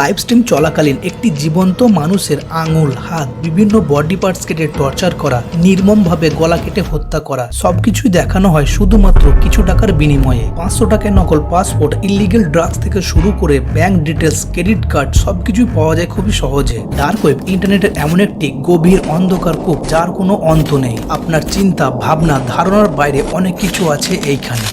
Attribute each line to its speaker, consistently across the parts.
Speaker 1: Live stream চলাকালীন একটি জীবন্ত মানুষের আঙুল, হাত, বিভিন্ন বডি পার্টস কেটে টর্চার করা, নির্মমভাবে গলা কেটে হত্যা করা সবকিছুই দেখানো হয় শুধুমাত্র কিছু টাকার বিনিময়ে। 500 টাকায় নকল পাসপোর্ট, ইলিগেল ড্রাগস থেকে শুরু করে ব্যাংক ডিটেলস, ক্রেডিট কার্ড সবকিছুই পাওয়া যায় খুবই সহজে। ডার্ক ওয়েব ইন্টারনেটের এমন একটি গভীর অন্ধকার কূপ যার কোনো অন্ত নেই। আপনার চিন্তা, ভাবনা, ধারণার বাইরে অনেক কিছু আছে এইখানে।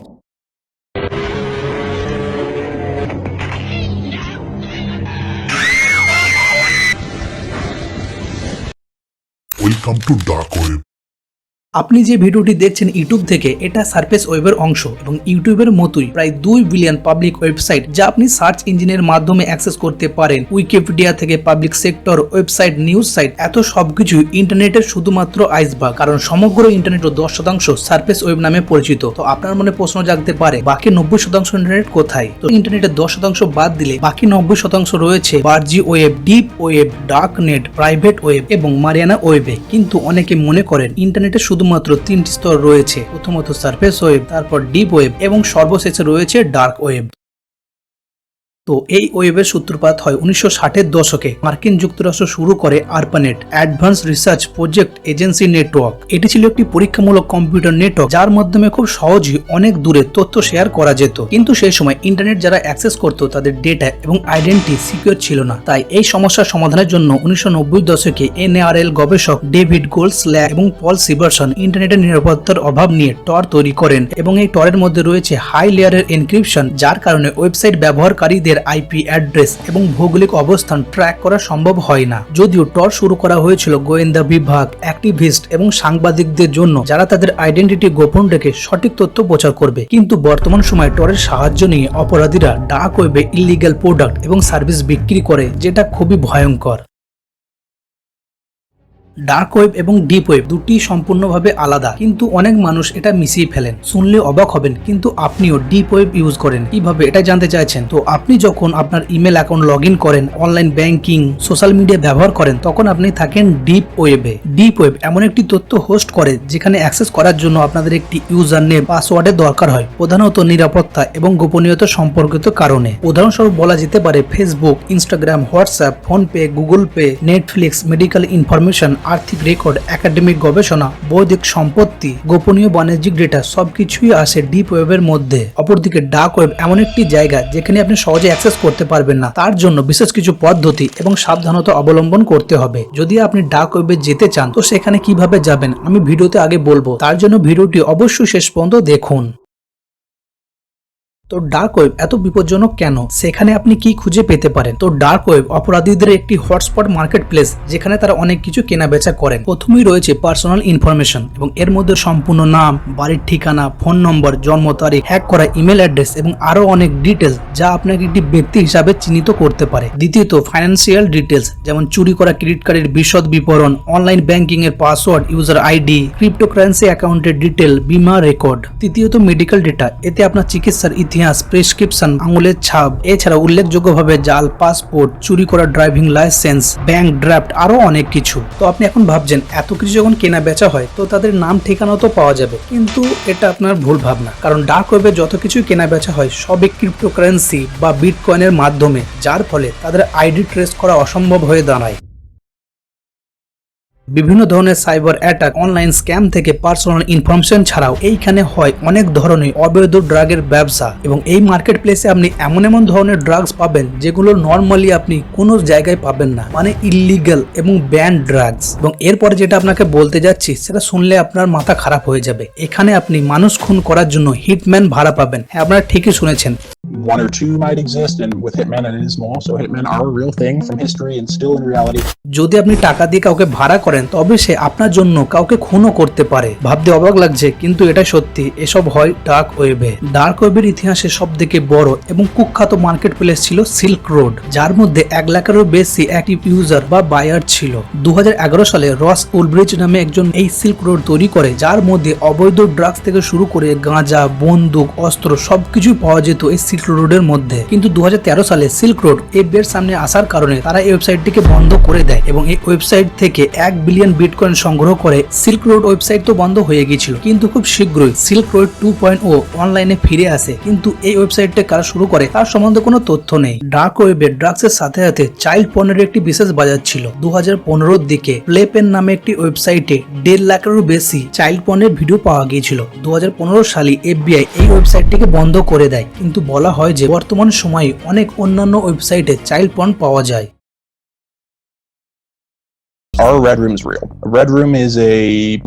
Speaker 2: Welcome to Dark Web.
Speaker 1: আপনি যে ভিডিওটি দেখছেন ইউটিউব থেকে, এটা সারফেস ওয়েবের অংশ এবং ইউটিউবের মতোই প্রায় 2 বিলিয়ন পাবলিক ওয়েবসাইট যা আপনি সার্চ ইঞ্জিনের মাধ্যমে অ্যাক্সেস করতে পারেন। উইকিপিডিয়া থেকে public sector website, news site, এত সবকিছু ইন্টারনেটের শুধুমাত্র আইসবার্গ। কারণ সমগ্র ইন্টারনেটের 10% সারফেস ওয়েব নামে পরিচিত। তো আপনার মনে প্রশ্ন জাগতে পারে, বাকি 90% ইন্টারনেট কোথায়? তো ইন্টারনেটের 10% বাদ দিলে বাকি 90% রয়েছে বার্জি web, deep web, dark net, private web এবং মারিয়ানা ওয়েবে। কিন্তু অনেকে মনে করেন ইন্টারনেটের শুধুমাত্র 3টি স্তর রয়েছে। প্রথমত সারফেস ওয়েব, তারপর ডিপ ওয়েব এবং সর্বশেষে রয়েছে ডার্ক ওয়েব। তো এই ওয়েবের সূত্রপাত হয় 1960-এর দশকে। মার্কিন যুক্তরাষ্ট্র শুরু করে ARPANET, advance research project agency network. এটি ছিল একটি পরীক্ষামূলক কম্পিউটার নেটওয়ার্ক যার মাধ্যমে খুব সহজেই অনেক দূরে তথ্য শেয়ার করা যেত। কিন্তু সেই সময় ইন্টারনেট যারা অ্যাক্সেস করত তাদের ডেটা এবং আইডেন্টিটি সিকিউর ছিল না। তাই এই সমস্যার সমাধানের জন্য 1990 দশকে NRL গবেষক ডেভিড গোল্ডস্ল্যাগ এবং পল সিভারসন ইন্টারনেটের নিরাপত্তার অভাব নিয়ে টর তৈরি করেন এবং এই টরের মধ্যে রয়েছে হাই লেয়ারের এনক্রিপশন, যার কারণে ওয়েবসাইট ব্যবহারকারীদের আইপি অ্যাড্রেস এবং ভৌগোলিক অবস্থান ট্র্যাক করা সম্ভব হয় না। যদিও টর শুরু করা হয়েছিল গোয়েন্দা বিভাগ, অ্যাক্টিভিস্ট এবং সাংবাদিকদের জন্য যারা তাদের আইডেন্টিটি গোপন রেখে সঠিক তথ্য প্রচার করবে। কিন্তু বর্তমান সময়ে টরের সাহায্য নিয়ে অপরাধীরা ডার্ক ওয়েবে ইলিগ্যাল প্রোডাক্ট এবং সার্ভিস বিক্রি করে, যেটা খুবই ভয়ঙ্কর। ডার্ক ওয়েব এবং ডিপ ওয়েব দুটি সম্পূর্ণভাবে আলাদা, কিন্তু অনেক মানুষ এটা মিশিয়ে ফেলেন। শুনলে অবাক হবেন, কিন্তু আপনিও ডিপ ওয়েব ইউজ করেন। কিভাবে এটা জানতে চাইছেন? তো আপনি যখন আপনার ইমেল অ্যাকাউন্ট লগ ইন করেন, অনলাইন ব্যাংকিং, সোশ্যাল মিডিয়া ব্যবহার করেন, তখন আপনি থাকেন ডিপ ওয়েবে। ডিপ ওয়েব এমন একটি তথ্য হোস্ট করে যেখানে অ্যাক্সেস করার জন্য আপনাদের একটি ইউজার নেম, পাসওয়ার্ডের দরকার হয়, প্রধানত নিরাপত্তা এবং গোপনীয়তা সম্পর্কিত কারণে। উদাহরণস্বরূপ বলা যেতে পারে Facebook, Instagram, WhatsApp, PhonePe, Google pay, Netflix, medical information, আর্থিক রেকর্ড, একাডেমিক গবেষণা, বৌদ্ধিক সম্পত্তি, গোপনীয় বাণিজ্যিক ডেটা সবকিছুই আসে ডিপ ওয়েবের মধ্যে। অপরদিকে ডার্ক ওয়েব এমন একটি জায়গা যেখানে আপনি সহজে অ্যাক্সেস করতে পারবেন না। তার জন্য বিশেষ কিছু পদ্ধতি এবং সাবধানতা অবলম্বন করতে হবে। যদি আপনি ডার্ক ওয়েবে যেতে চান তো সেখানে কিভাবে যাবেন আমি ভিডিওতে আগে বলবো, তার জন্য ভিডিওটি অবশ্যই শেষ পর্যন্ত দেখুন। তো ডার্ক ওয়েব এত বিপজ্জনক কেন? সেখানে আপনি কি খুঁজে পেতে পারেন? তো ডার্ক ওয়েব অপরাধীদের একটি হটস্পট মার্কেট প্লেস যেখানে তারা অনেক কিছু কেনা বেচা করেন। প্রথমেই রয়েছে পার্সোনাল ইনফরমেশন এবং এর মধ্যে সম্পূর্ণ নাম, বাড়ির ঠিকানা, ফোন নম্বর, জন্ম তারিখ, হ্যাক করা ইমেল অ্যাড্রেস এবং আরো অনেক ডিটেলস যা আপনাকে একটি ব্যক্তি হিসাবে চিহ্নিত করতে পারে। দ্বিতীয়ত ফাইন্যান্সিয়াল ডিটেলস, যেমন চুরি করা ক্রেডিট কার্ডের বিশদ বিবরণ, অনলাইন ব্যাংকিং এর পাসওয়ার্ড, ইউজার আইডি, ক্রিপ্টোকারেন্সি অ্যাকাউন্টের ডিটেল, বীমা রেকর্ড। তৃতীয়ত মেডিকেল ডেটা, এতে আপনার চিকিৎসার ইতিহাস, প্রেসক্রিপশন, আঙুলের ছাপ, এছাড়া উল্লেখযোগ্যভাবে জাল পাসপোর্ট, চুরি করা ড্রাইভিং লাইসেন্স, ব্যাংক ড্রাফট, আরো অনেক কিছু। তো আপনি এখন ভাবছেন এত কিছু যখন কেনা বেচা হয় তো তাদের নাম ঠিকানাও তো পাওয়া যাবে, কিন্তু এটা আপনার ভুল ভাবনা। কারণ ডার্ক ওয়েবে যত কিছু কেনা বেচা হয় সবই ক্রিপ্টোকারেন্সি বা বিটকয়েনের মাধ্যমে, যার ফলে তাদের আইডি ট্রেস করা অসম্ভব হয়ে দাঁড়ায়। বিভিন্ন ধরনের সাইবার অ্যাটাক, অনলাইন স্ক্যাম থেকে পার্সোনাল ইনফরমেশন ছাড়াও এইখানে হয় অনেক ধরনের অবৈধ ড্রাগের ব্যবসা এবং এই মার্কেট প্লেসে আপনি এমন এমন ধরনের ড্রাগস পাবেন যেগুলো নর্মালি আপনি কোনো জায়গায় পাবেন না, মানে ইলিগাল এবং ব্যান ড্রাগস। এবং এরপরে যেটা আপনাকে বলতে যাচ্ছি সেটা শুনলে আপনার মাথা খারাপ হয়ে যাবে। এখানে আপনি মানুষ খুন করার জন্য হিটম্যান ভাড়া পাবেন। হ্যাঁ, আপনারা ঠিকই শুনেছেন।
Speaker 3: One or two might exist, and with hitmen it is more. So hitmen are a real thing from history and still in reality.
Speaker 1: যদি আপনি টাকা দিয়ে কাউকে ভাড়া করেন তবে সে আপনার জন্য কাউকে খুনও করতে পারে। ভাবতে অবাক লাগছে, কিন্তু এটা সত্যি। এসব হয় ডার্ক ওয়েবে। ডার্ক ওয়েবের ইতিহাসে সবথেকে বড় এবং কুখ্যাত মার্কেট প্লেস ছিল সিল্ক রোড, যার মধ্যে 1 লাখেরও বেশি অ্যাক্টিভ ইউজার বা বায়ার ছিল। 2011 সালে রস উলব্রিজ নামে একজন এই সিল্ক রোড তৈরি করে, যার মধ্যে অবৈধ ড্রাগস থেকে শুরু করে গাঁজা, বন্দুক, অস্ত্র সবকিছুই পাওয়া যেত এই সিল্ক রোডের মধ্যে। কিন্তু 2013 সালে সিল্ক রোড এফবিআই এর সামনে আসার কারণে তারা এই ওয়েবসাইটটিকে বন্ধ করে দেয় এবং এই ওয়েবসাইট থেকে 1 বিলিয়ন বিটকয়েন সংগ্রহ করে। সিল্ক রোড ওয়েবসাইট তো বন্ধ হয়ে গিয়েছিল, কিন্তু খুব শীঘ্রই সিল্ক রোড 2.0 অনলাইনে ফিরে আসে। কিন্তু এই ওয়েবসাইটটা কারা শুরু করে তার সম্বন্ধে কোনো তথ্য নেই। ডার্ক ওয়েবে ড্রাগসের সাথে সাথে চাইল্ড পর্নের একটি বিশেষ বাজার ছিল। 2015 দিকে প্লেপেন নামে একটি ওয়েবসাইটে 1.5 লাখেরও বেশি চাইল্ড পর্নের ভিডিও পাওয়া গিয়েছিল। 2015 সালে এফবিআই এই ওয়েবসাইটটিকে বন্ধ করে দেয়, কিন্তু বলা হয় যে বর্তমান সময়ে অনেক অন্যান্য ওয়েবসাইটে চাইল্ড পর্ন পাওয়া যায়।
Speaker 3: Our red room is real. A red room is a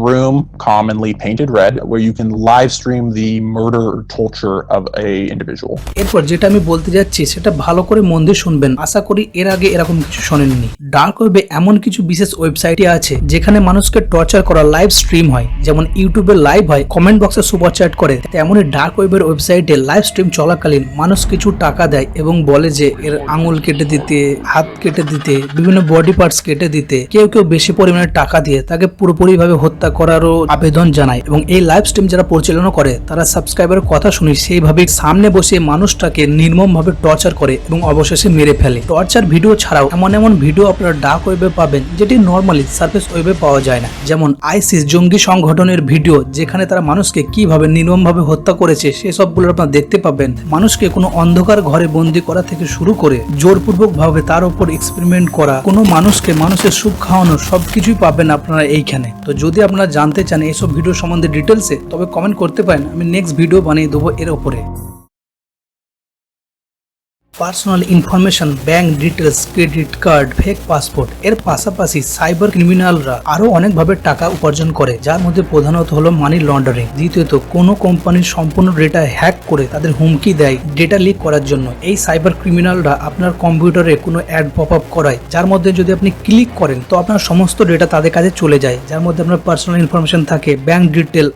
Speaker 3: room commonly painted red where you can live stream the murder or torture of a individual.
Speaker 1: এরপর যেটা আমি বলতে যাচ্ছি সেটা ভালো করে মন দিয়ে শুনবেন, আশা করি এর আগে এরকম কিছু শোনেননি। ডার্ক ওয়েবে এমন কিছু বিশেষ ওয়েবসাইটে আছে যেখানে মানুষকে টর্চার করা লাইভ স্ট্রিম হয়। যেমন ইউটিউবে লাইভ হয়, কমেন্ট বক্সে সুপার চ্যাট করে, তেমনই ডার্ক ওয়েবের ওয়েবসাইটে লাইভ স্ট্রিম চলাকালীন মানুষ কিছু টাকা দেয় এবং বলে যে এর আঙুল কেটে দিতে, হাত কেটে দিতে, বিভিন্ন বডি পার্টস কেটে দিতে। কেউ কেউ বেশি পরিমাণে টাকা দিয়ে তাকে পুরোপুরিভাবে হত্যা করারও আবেদন জানায় এবং এই লাইভ স্ট্রিম যারা পরিচালনা করে তারা সাবস্ক্রাইবারের কথা শুনে সেইভাবে সামনে বসে মানুষটাকে নির্মমভাবে টর্চার করে এবং অবশেষে মেরে ফেলে। টর্চার ভিডিও ছাড়াও এমন এমন ভিডিও আপনারা ডার্ক ওয়েবে পাবেন যেটি নর্মালি সারফেস ওয়েবে পাওয়া যায় না। যেমন আইসিস জঙ্গি সংগঠনের ভিডিও, যেখানে তারা মানুষকে কিভাবে নির্মমভাবে হত্যা করেছে সেসবগুলো আপনারা দেখতে পাবেন। মানুষকে কোনো অন্ধকার ঘরে বন্দি করা থেকে শুরু করে জোরপূর্বক ভাবে তার উপর এক্সপেরিমেন্ট করা, কোনো মানুষকে মানুষের সুখ খাওয়ানো, সবকিছুই পাবেন আপনারা এইখানে। তো যদি আপনারা জানতে চান এইসব ভিডিও সম্বন্ধে ডিটেলসে, তবে কমেন্ট করতে পারেন, আমি নেক্সট ভিডিও বানিয়ে দেবো এর উপরে। Personal information, bank details, credit card, fake passport, এর পাশাপাশি সাইবার ক্রিমিনালরা আরো অনেকভাবে টাকা উপার্জন করে, যার মধ্যে প্রধানত হলো মানি লন্ডারিং। দ্বিতীয়ত, কোনো কোম্পানির সম্পূর্ণ ডেটা হ্যাক করে তাদের হুমকি দেয় ডেটা লিক করার জন্য। এই সাইবার ক্রিমিনালরা আপনার কম্পিউটারে কোনো অ্যাড পপ আপ করায়, যার মধ্যে যদি আপনি ক্লিক করেন তো আপনার সমস্ত ডেটা তাদের কাছে চলে যায়, যার মধ্যে আপনার পার্সোনাল ইনফরমেশন থাকে, ব্যাংক ডিটেল।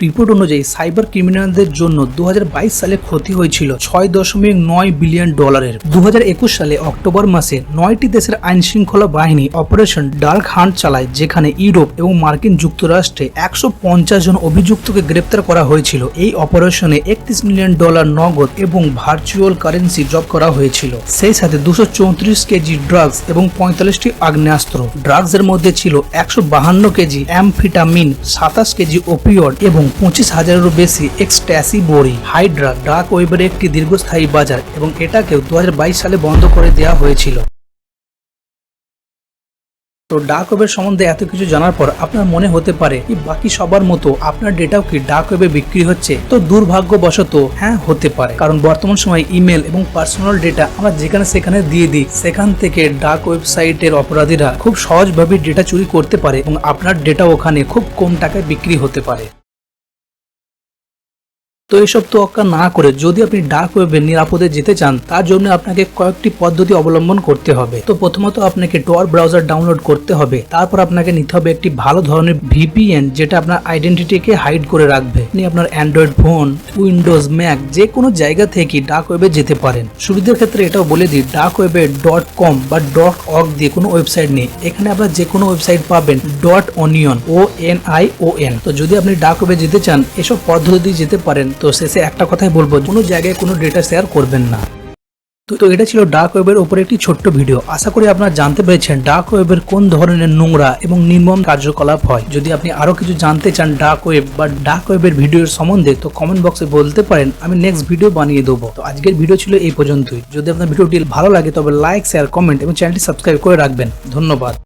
Speaker 1: রিপোর্ট অনুযায়ী সাইবার ক্রিমিনালদের জন্য 2022 সালে ক্ষতি হয়েছিল 6.9 বিলিয়ন ডলারের। 2021 সালে অক্টোবর মাসে 9টি দেশের আইন শৃঙ্খলা বাহিনী অপারেশন ডার্ক হান্ট চালায়, যেখানে ইউরোপ এবং মার্কিন যুক্তরাষ্ট্রে 150 জন অভিযুক্তকে গ্রেপ্তার করা হয়েছিল। এই অপারেশনে 31 মিলিয়ন ডলার নগদ এবং ভার্চুয়াল কারেন্সি জব্দ করা হয়েছিল। সেই সাথে 234 কেজি ড্রাগস এবং 45টি আগ্নেয়াস্ত্র। ড্রাগসের মধ্যে ছিল 152 কেজি অ্যামফিটামিন, 27 কেজি ওপিয়ড এবং 25,000-এরও বেশি এক্সট্যাসি বড়ি। হাইড্রা ডার্ক ওয়েবের একটি দীর্ঘস্থায়ী বাজার এবং এটাকেও 2022 সালে বন্ধ করে দেওয়া হয়েছিল। তো ডার্ক ওয়েবের সম্বন্ধে এত কিছু জানার পর আপনার মনে হতে পারে কি বাকি সবার মতো আপনার ডেটাও কি ডার্ক ওয়েবে বিক্রি হচ্ছে? তো দুর্ভাগ্যবশত হ্যাঁ, হতে পারে, কারণ বর্তমান সময়ে ইমেল এবং পার্সোনাল ডেটা আমরা যেখানে সেখানে দিয়ে দিই। সেখান থেকে ডার্ক ওয়েবসাইটের অপরাধীরা খুব সহজভাবে ডেটা চুরি করতে পারে এবং আপনার ডেটা ওখানে খুব কম টাকায় বিক্রি হতে পারে। তো এইসব তোয়াক্কা না করে যদি আপনি ডার্ক ওয়েবে নিরাপদে যেতে চান, তার জন্য আপনাকে কয়েকটি পদ্ধতি অবলম্বন করতে হবে। তো প্রথমত আপনাকে টর ব্রাউজার ডাউনলোড করতে হবে। তারপর আপনাকে নিতে হবে একটি ভালো ধরনের ভিপিএন, যেটা আপনার আইডেন্টিটিকে হাইড করে রাখবে। আপনি আপনার অ্যান্ড্রয়েড ফোন, উইন্ডোজ, ম্যাক যে কোনো জায়গা থেকে ডার্ক ওয়েবে যেতে পারেন। সুবিধার ক্ষেত্রে এটাও বলে দিই, ডার্ক ওয়েবে .com বা .org দিয়ে কোনো ওয়েবসাইট নেই। এখানে আপনার যে কোনো ওয়েবসাইট পাবেন .onion, ONION। তো যদি আপনি ডার্ক ওয়েবে যেতে চান, এসব পদ্ধতি যেতে পারেন। তো শেষে একটা কথাই বলবো, কোনো জায়গায় কোনো ডেটা শেয়ার করবেন না। তো এটা ছিল ডার্ক ওয়েবের উপরে একটি ছোট্ট ভিডিও। আশা করি আপনারা জানতে পেরেছেন ডার্ক ওয়েবের কোন ধরনের নোংরা এবং নির্মম কার্যকলাপ হয়। যদি আপনি আরো কিছু জানতে চান ডার্ক ওয়েব বা ডার্ক ওয়েবের ভিডিওর সম্বন্ধে, তো কমেন্ট বক্সে বলতে পারেন, আমি নেক্সট ভিডিও বানিয়ে দেবো। তো আজকের ভিডিও ছিল এই পর্যন্তই। যদি আপনার ভিডিওটি ভালো লাগে তবে লাইক, শেয়ার, কমেন্ট এবং চ্যানেলটি সাবস্ক্রাইব করে রাখবেন। ধন্যবাদ।